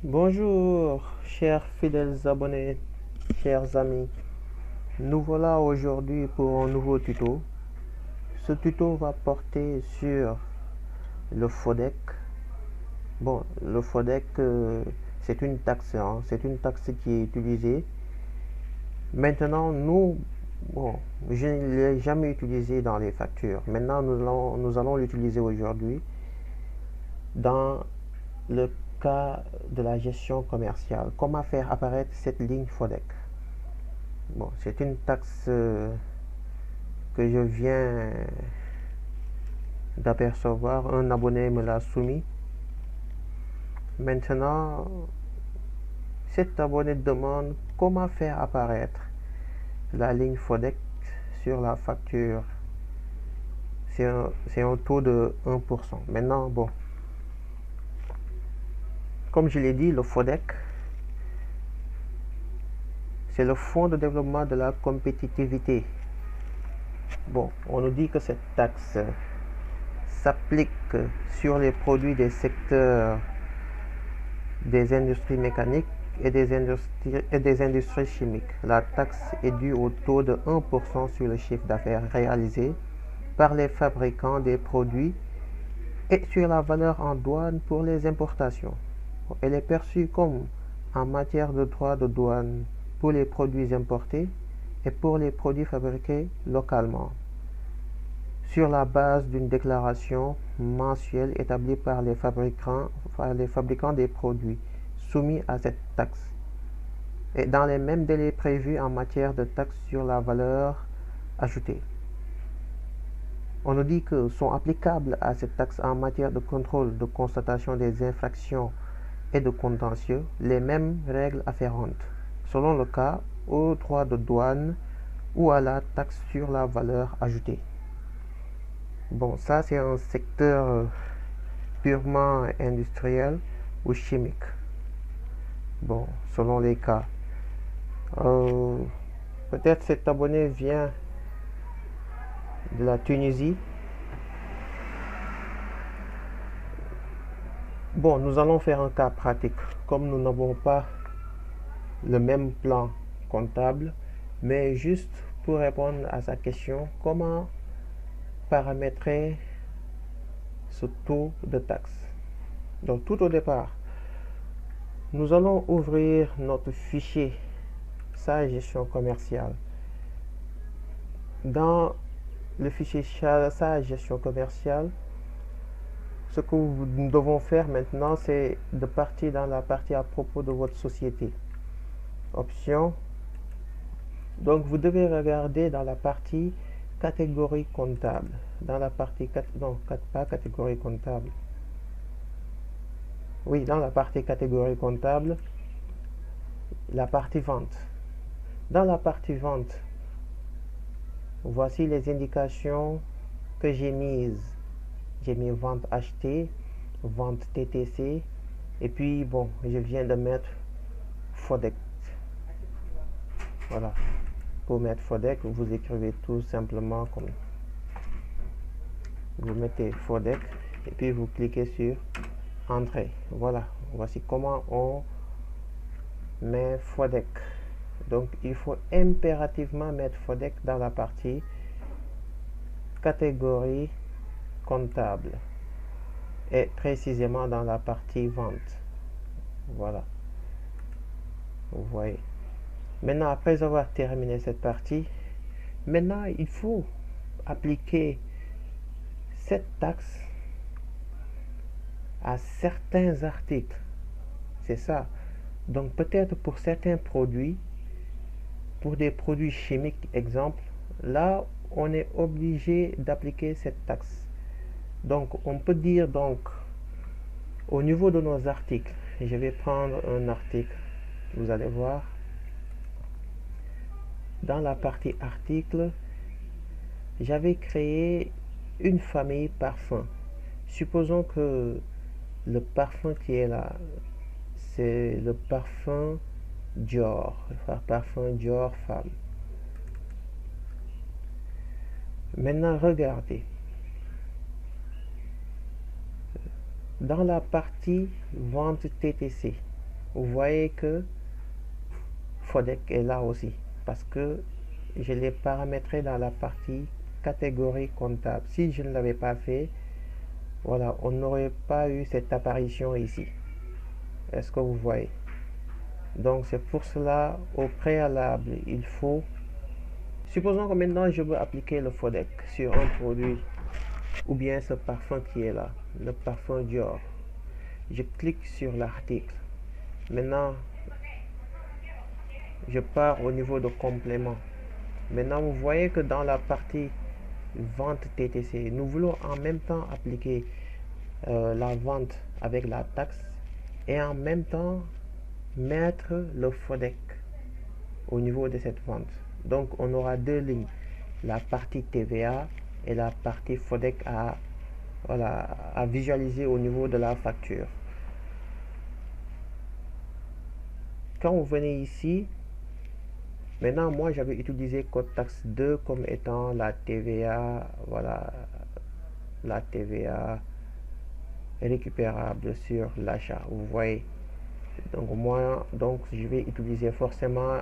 Bonjour, chers fidèles abonnés, chers amis. Nous voilà aujourd'hui pour un nouveau tuto. Ce tuto va porter sur le FODEC. Bon, le FODEC, c'est une taxe, hein, c'est une taxe qui est utilisée. Maintenant, je ne l'ai jamais utilisé dans les factures. Maintenant, nous allons l'utiliser aujourd'hui dans le cas de la gestion commerciale. Comment faire apparaître cette ligne FODEC? Bon, c'est une taxe que je viens d'apercevoir. Un abonné me l'a soumis. Maintenant, cet abonné demande comment faire apparaître la ligne FODEC sur la facture. C'est un taux de 1%. Maintenant, bon, comme je l'ai dit, le FODEC, c'est le Fonds de développement de la compétitivité. Bon, on nous dit que cette taxe s'applique sur les produits des secteurs des industries mécaniques et des industries chimiques. La taxe est due au taux de 1% sur le chiffre d'affaires réalisé par les fabricants des produits et sur la valeur en douane pour les importations. Elle est perçue comme en matière de droits de douane pour les produits importés et pour les produits fabriqués localement, sur la base d'une déclaration mensuelle établie par les fabricants des produits soumis à cette taxe, et dans les mêmes délais prévus en matière de taxe sur la valeur ajoutée. On nous dit que sont applicables à cette taxe en matière de contrôle, de constatation des infractions et de contentieux les mêmes règles afférentes, selon le cas, aux droits de douane ou à la taxe sur la valeur ajoutée. Bon, ça c'est un secteur purement industriel ou chimique. Bon, selon les cas. Peut-être cet abonné vient de la Tunisie. Bon, nous allons faire un cas pratique. Comme nous n'avons pas le même plan comptable, mais juste pour répondre à sa question, comment paramétrer ce taux de taxe? Donc tout au départ, nous allons ouvrir notre fichier sa gestion commerciale. Dans le fichier sa gestion commerciale, ce que nous devons faire maintenant, c'est de partir dans la partie à propos de votre société. Options. Donc vous devez regarder dans la partie catégorie comptable. Dans la partie, non, pas catégorie comptable. Oui, dans la partie catégorie comptable, la partie vente. Dans la partie vente, voici les indications que j'ai mises. J'ai mis vente achetée, vente TTC, et puis bon, je viens de mettre FODEC. Voilà. Pour mettre FODEC, vous écrivez tout simplement comme vous mettez FODEC et puis vous cliquez sur Entrée. Voilà. Voici comment on met FODEC. Donc il faut impérativement mettre FODEC dans la partie catégorie comptable et précisément dans la partie vente. Voilà. Vous voyez. Maintenant, après avoir terminé cette partie, maintenant il faut appliquer cette taxe à certains articles. C'est ça. Donc peut-être pour certains produits, pour des produits chimiques, exemple, là on est obligé d'appliquer cette taxe. Donc on peut dire donc au niveau de nos articles, je vais prendre un article, vous allez voir, dans la partie article, j'avais créé une famille parfum. Supposons que le parfum qui est là, c'est le parfum Dior, parfum Dior femme. Maintenant, regardez. Dans la partie vente TTC, vous voyez que FODEC est là aussi, parce que je l'ai paramétré dans la partie catégorie comptable. Si je ne l'avais pas fait, voilà, on n'aurait pas eu cette apparition ici. Est-ce que vous voyez? Donc c'est pour cela, au préalable, il faut... Supposons que maintenant je veux appliquer le FODEC sur un produit, ou bien ce parfum qui est là, le parfum Dior. Je clique sur l'article. Maintenant, je pars au niveau de complément. Maintenant, vous voyez que dans la partie vente TTC, nous voulons en même temps appliquer la vente avec la taxe et en même temps mettre le FODEC au niveau de cette vente. Donc, on aura deux lignes, la partie TVA et la partie FODEC à visualiser au niveau de la facture. Quand vous venez ici, maintenant, moi, j'avais utilisé code taxe 2 comme étant la TVA, voilà, la TVA récupérable sur l'achat. Vous voyez. Donc, moi, je vais utiliser forcément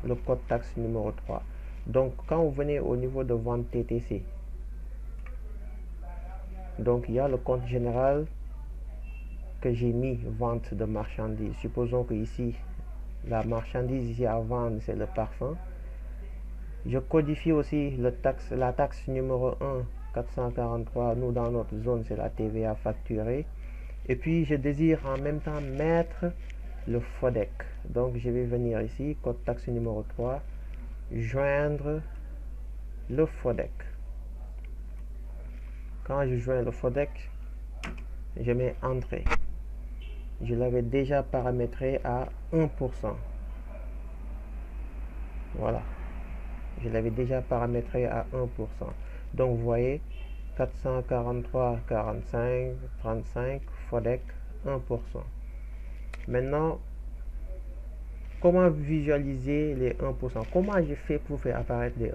le code taxe numéro 3. Donc, quand vous venez au niveau de vente TTC, donc il y a le compte général que j'ai mis vente de marchandises. Supposons que ici, la marchandise ici à vendre, c'est le parfum. Je codifie aussi la taxe numéro 1, 443. Nous, dans notre zone, c'est la TVA facturée. Et puis, je désire en même temps mettre le FODEC. Donc, je vais venir ici, code taxe numéro 3, joindre le FODEC. Quand je joins le FODEC, je mets entrée. Je l'avais déjà paramétré à 1%. Voilà. Je l'avais déjà paramétré à 1%. Donc, vous voyez, 443, 45, 35, FODEC, 1%. Maintenant, comment visualiser les 1%? Comment j'ai fait pour faire apparaître les 1%?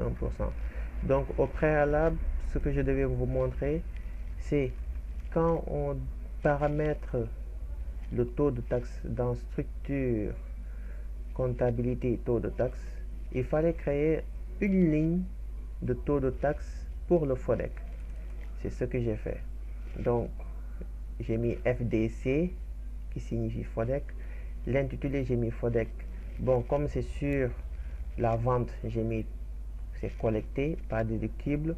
Donc, au préalable, ce que je devais vous montrer, c'est quand on paramètre le taux de taxe dans structure, comptabilité, taux de taxe, il fallait créer une ligne de taux de taxe pour le FODEC. C'est ce que j'ai fait. Donc, j'ai mis FDC, qui signifie FODEC. L'intitulé, j'ai mis FODEC. Bon, comme c'est sur la vente, j'ai mis c'est collecté, pas déductible.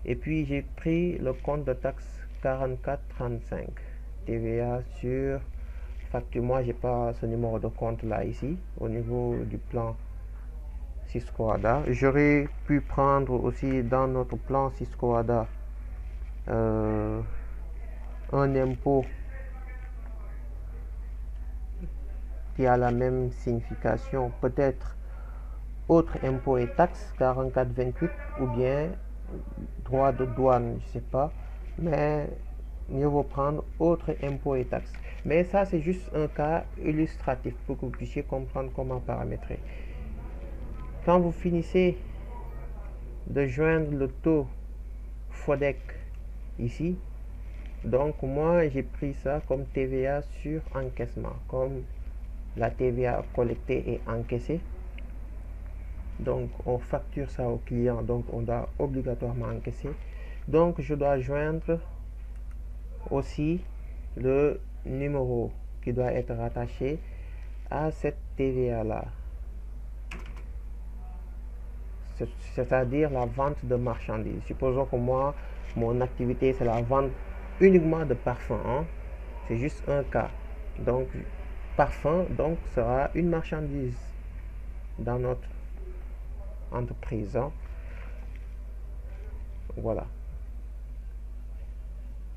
Et puis, j'ai pris le compte de taxe 4435, TVA sur facture. Moi, j'ai pas ce numéro de compte là ici, au niveau du plan Cisco ADA. J'aurais pu prendre aussi dans notre plan Cisco ADA un impôt qui a la même signification, peut-être autre impôt et taxes 4428 ou bien droit de douane, je sais pas, mais mieux vaut prendre autre impôt et taxes. Mais ça, c'est juste un cas illustratif pour que vous puissiez comprendre comment paramétrer. Quand vous finissez de joindre le taux FODEC ici, donc moi j'ai pris ça comme TVA sur encaissement, comme la TVA collectée et encaissée. Donc on facture ça au client, donc on doit obligatoirement encaisser. Donc je dois joindre aussi le numéro qui doit être rattaché à cette TVA là, c'est-à-dire la vente de marchandises. Supposons que moi, mon activité c'est la vente uniquement de parfum, hein. C'est juste un cas. Donc parfum donc sera une marchandise dans notre entreprise, hein. Voilà,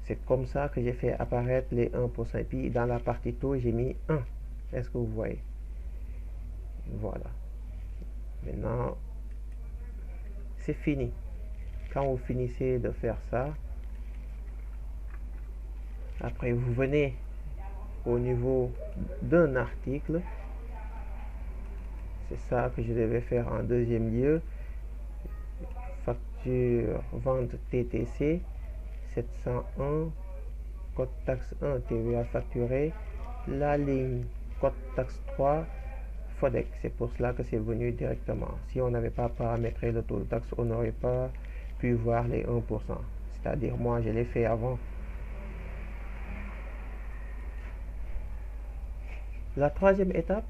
c'est comme ça que j'ai fait apparaître les 1%. Et puis dans la partie taux, j'ai mis 1. Est-ce que vous voyez? Voilà. Maintenant, c'est fini. Quand vous finissez de faire ça, après vous venez au niveau d'un article. C'est ça que je devais faire en deuxième lieu. Facture vente TTC 701, code taxe 1 TVA facturé, la ligne code taxe 3 FODEC. C'est pour cela que c'est venu directement. Si on n'avait pas paramétré le taux de taxe, on n'aurait pas pu voir les 1%. C'est-à-dire, moi, je l'ai fait avant. La troisième étape,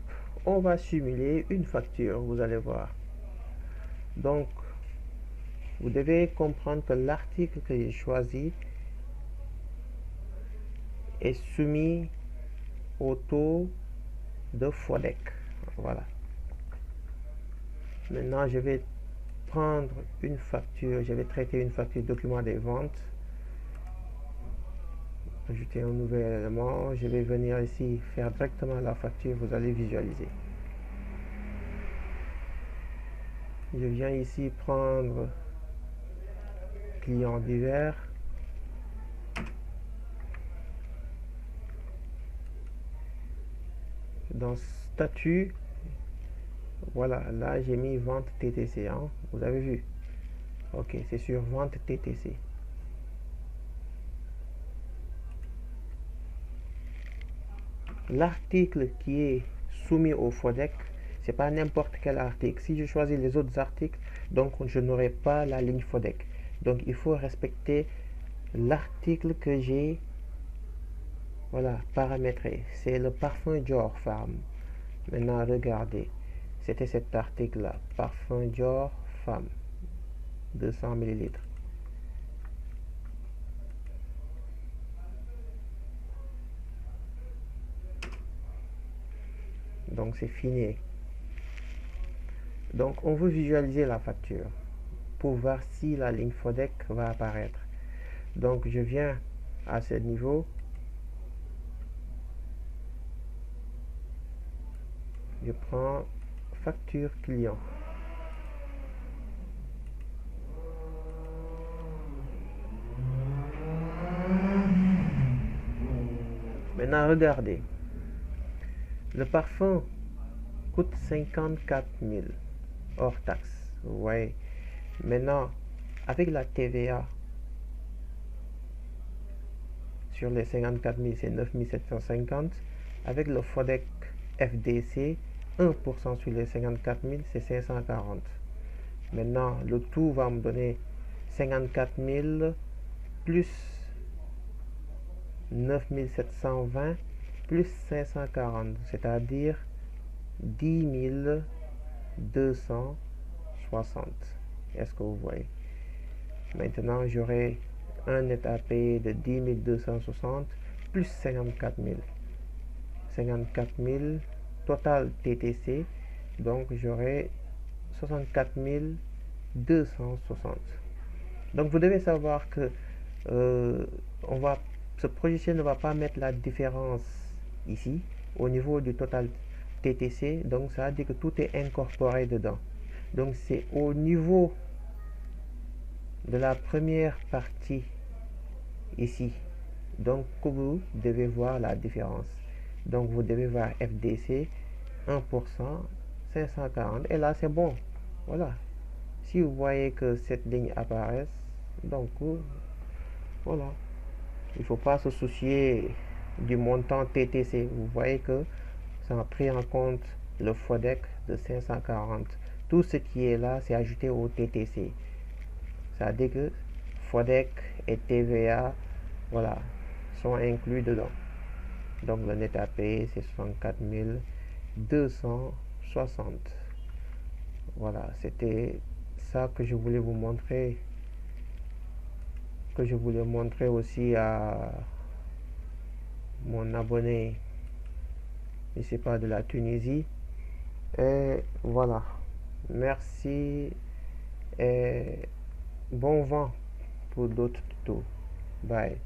on va simuler une facture, vous allez voir. Donc, vous devez comprendre que l'article que j'ai choisi est soumis au taux de FODEC. Voilà. Maintenant, je vais prendre une facture, je vais traiter une facture document des ventes. Ajouter un nouvel élément. Je vais venir ici faire directement la facture, vous allez visualiser. Je viens ici prendre clients divers. Dans statut, voilà, là j'ai mis vente TTC, hein, vous avez vu. Ok, c'est sur vente TTC. L'article qui est soumis au FODEC, c'est pas n'importe quel article. Si je choisis les autres articles, donc je n'aurai pas la ligne FODEC. Donc il faut respecter l'article que j'ai, voilà, paramétré. C'est le parfum Dior Femme. Maintenant regardez, c'était cet article là, parfum Dior Femme, 200 ml. Donc c'est fini. Donc on veut visualiser la facture pour voir si la ligne FODEC va apparaître. Donc je viens à ce niveau, je prends facture client. Maintenant regardez, le parfum coûte 54 000 hors taxe. Ouais. Maintenant avec la TVA sur les 54 000, c'est 9 750. Avec le FODEC FDC, 1% sur les 54 000, c'est 540. Maintenant, le tout va me donner 54 000 plus 9 720 plus 540, c'est-à-dire 10 260. Est-ce que vous voyez? Maintenant, j'aurai un net à payer de 10 260 plus 54 000. 54 000 total TTC, donc j'aurai 64 260. Donc vous devez savoir que ce logiciel ne va pas mettre la différence ici au niveau du total TTC, donc ça veut dire que tout est incorporé dedans. Donc c'est au niveau de la première partie ici, donc que vous devez voir la différence. Donc vous devez voir FDC 1%, 540, et là c'est bon. Voilà, si vous voyez que cette ligne apparaît, donc voilà, il ne faut pas se soucier du montant TTC. Vous voyez que ça a pris en compte le FODEC de 540. Tout ce qui est là, c'est ajouté au TTC. Ça veut dire que FODEC et TVA, voilà, sont inclus dedans. Donc le net à payer, c'est 64 260. Voilà, c'était ça que je voulais vous montrer, que je voulais montrer aussi à mon abonné, je sais pas, de la Tunisie. Et voilà, merci et bon vent pour d'autres tutos. Bye.